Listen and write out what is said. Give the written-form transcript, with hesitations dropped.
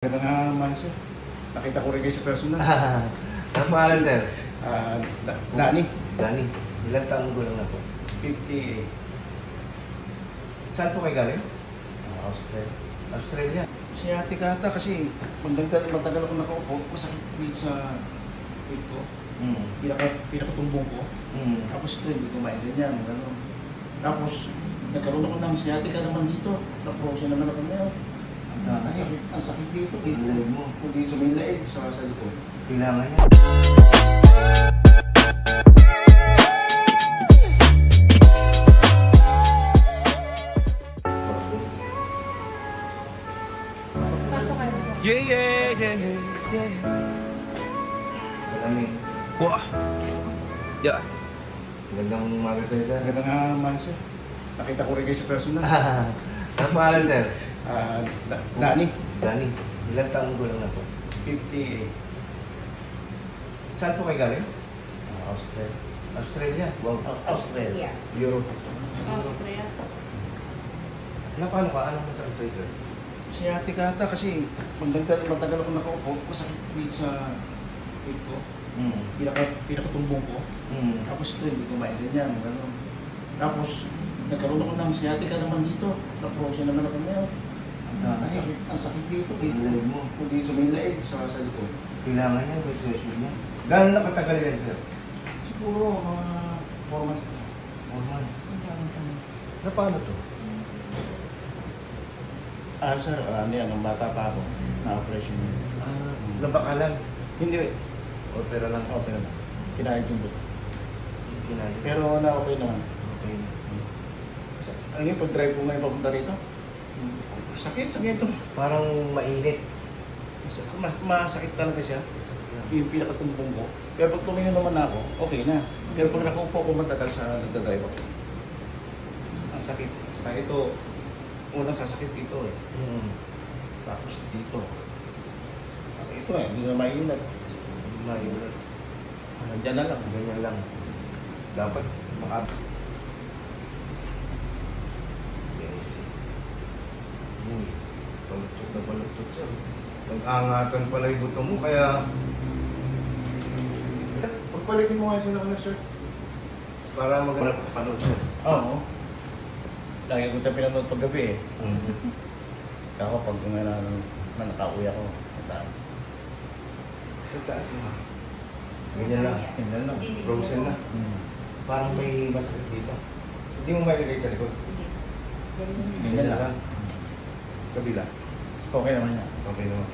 Ganda nga naman sir. Nakita ko rin kayo sa personal. Ang pangalan sir? Dani. Dani. Ilang taong gulang na po? 58. Saan po kayo galing? Australia. Australia. Siyate ka ata kasi matagal ako nakaupo, masakit dito sa pit ko. Pinakatumbong ko. Tapos ito, hindi ko maintindihan. Gano'n. Tapos, nagkaroon ako ng sciatica naman dito. Na-frozen naman ako ngayon. Ang sakit dito. Laig mo. Hindi sa may laig, sa likod. Kailangan niya. Yeah. Malamig. Wah. Yeah. Gandang umaga sa'yo sir. Ganda nga naman sir. Nakita ko rin kayo sa personal. Ang pangalan sir? Dani. Dani. Ilang taong gulang na po? 58. Saan po kayo galing? Australia. Australia. Wow. Australia. Yeah. Europe. Austria. Paano ka? Anong masakit sa'yo sir? Sciatica ata kasi matagal ako nakaupo, masakit dito sa pit ko. Pinakatumbong ko. Tapos ito, hindi ko maintindihan. Gano'n. Tapos, nagkaroon ako ng sciatica naman dito. Na-frozen naman ako ngayon. Ang sakit dito. Laig mo. Hindi sa may laig, sa likod. Kailangan niya. May session niya. Gano'n na katagal yan sir? Siguro, mga 4 months. 4 months. Na paano to? Sir, ano yan, nung bata pa ako, na-operation yun. Nabakalan. Hindi, Opera lang. okay naman. Kinahit yung buto. Kinain. Pero na-okay naman. Okay. Ano yung pag-drive ko ngayon papunta rito? Sakit to. Parang mainit. Masakit talaga siya. Yung pinakatumbong ko. Pero pag tumingin naman ako, okay na. Pero pag nakaupo ko matagal sa nagdadrive ako. Ang sakit. Saka ito, unang sasakit dito eh. Tapos dito. Ito eh, hindi na mainag. Mainit. Nandiyan na lang. Ganyan lang. Dapat Yes. Baluktot na baluktot siya. Nag-angatan pala yung buto mo, kaya Pagpalitin mo nga sila ko na sir. para maganda panood siya. Oo. Lagi ko ito pinanood paggabi eh. Ako pag nakauwi ako. Sa taas mo. Ganyan lang. Ganyan lang. Frozen na. Parang may masakit dito. Hindi mo mailagay sa likod. Ganyan lang. Kabila. Okay naman yan. Okay naman.